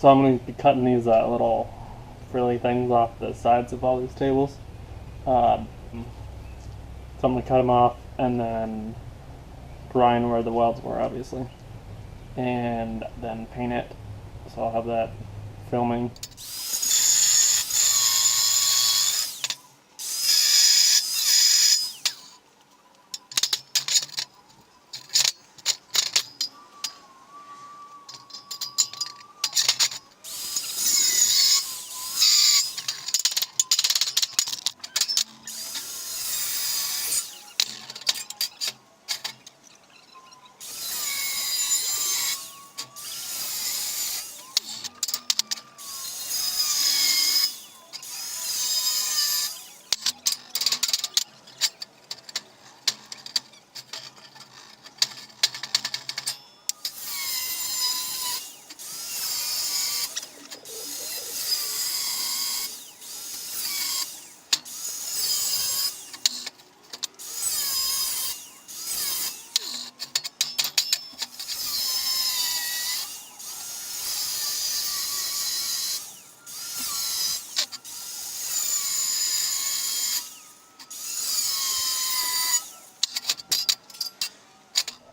So I'm going to be cutting these little frilly things off the sides of all these tables. So I'm going to cut them off and then grind where the welds were, obviously, and then paint it. So I'll have that filming.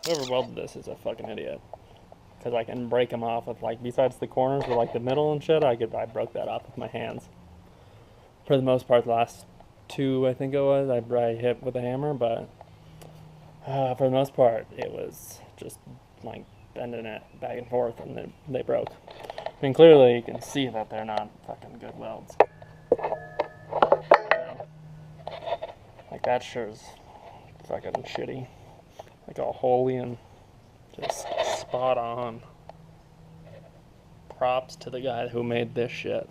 Whoever welded this is a fucking idiot. Because I can break them off with, like, besides the corners with, like, the middle and shit, I broke that off with my hands. For the most part, the last two, I think it was, I hit with a hammer, but for the most part, it was just, like, bending it back and forth, and they broke. I mean, clearly you can see that they're not fucking good welds. Like, that sure is fucking shitty. Like, all holy and just spot on. Props to the guy who made this shit.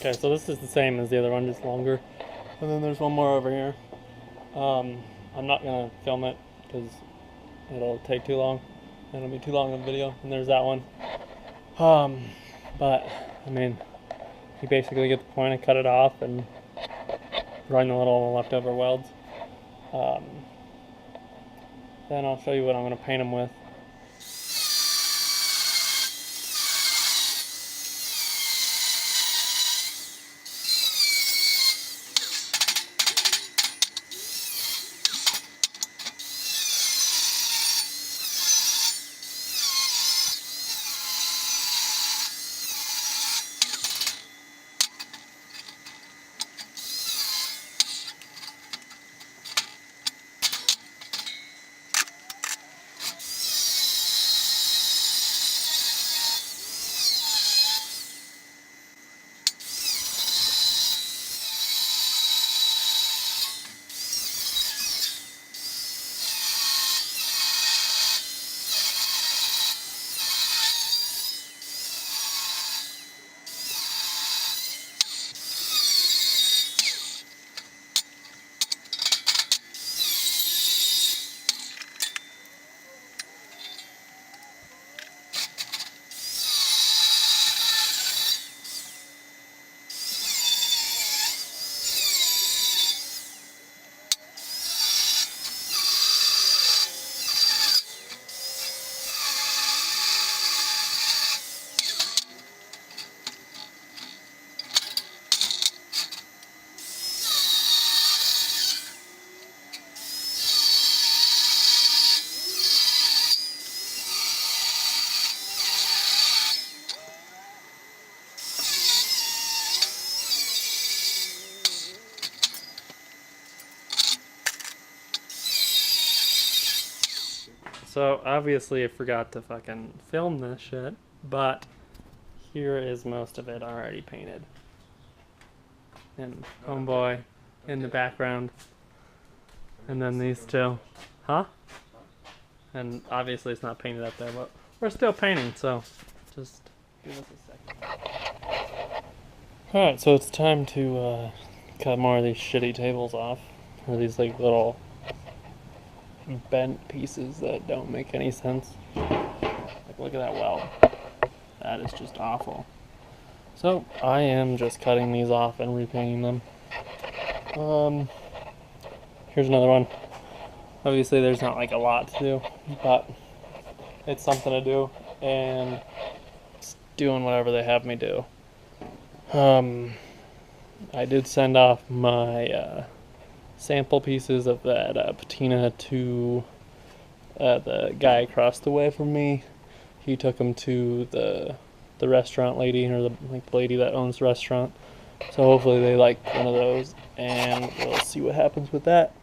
Okay, so this is the same as the other one, just longer. And then there's one more over here. I'm not gonna film it because it'll take too long. It'll be too long of a video. And there's that one. But I mean, you basically get the point. I cut it off and run the little leftover welds. Then I'll show you what I'm gonna paint them with. So obviously I forgot to fucking film this shit, but here is most of it already painted. And homeboy in the background. And then these two. Huh? And obviously it's not painted up there, but we're still painting, so just give us a second. Alright, so it's time to cut more of these shitty tables off. Or these like little bent pieces that don't make any sense. Like, look at that weld. That is just awful. So I am just cutting these off and repainting them. Here's another one. Obviously there's not like a lot to do, but it's something to do, and it's doing whatever they have me do. I did send off my sample pieces of that patina to the guy across the way from me. He took them to the restaurant lady, or the lady that owns the restaurant. So hopefully they like one of those, and we'll see what happens with that.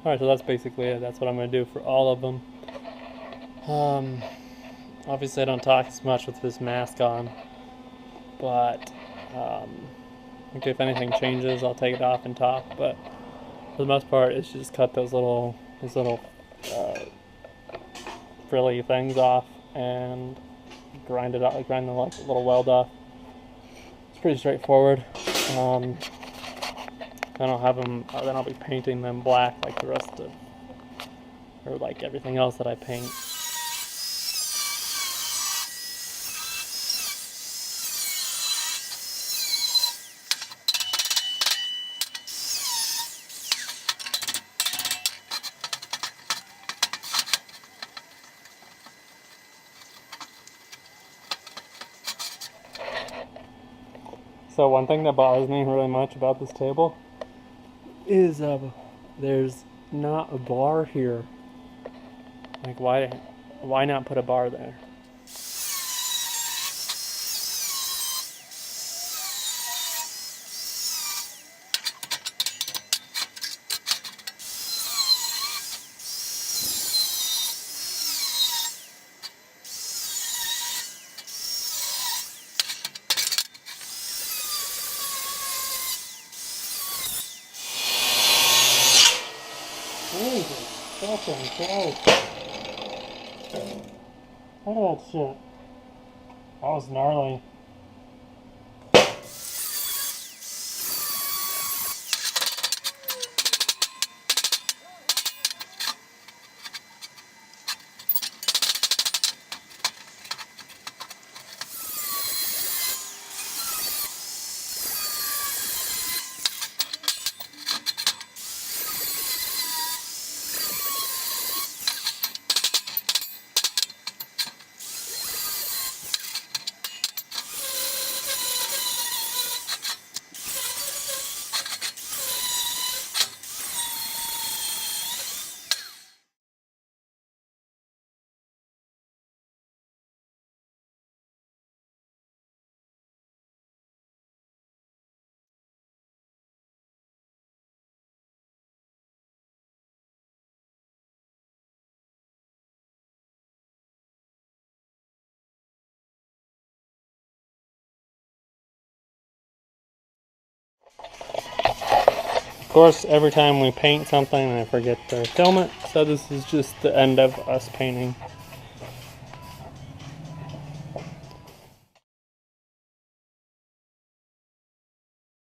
Alright, so that's basically it. That's what I'm going to do for all of them. Obviously I don't talk as much with this mask on, but like if anything changes, I'll take it off and talk, but for the most part, it's just cut these little frilly things off and grind the little weld off. It's pretty straightforward. Then I'll have them. Then I'll be painting them black like the rest of, or like everything else that I paint. So one thing that bothers me really much about this table is there's not a bar here. Like why not put a bar there? Jesus fucking Christ. Look at that shit. That was gnarly. course, every time we paint something, I forget to film it, so this is just the end of us painting.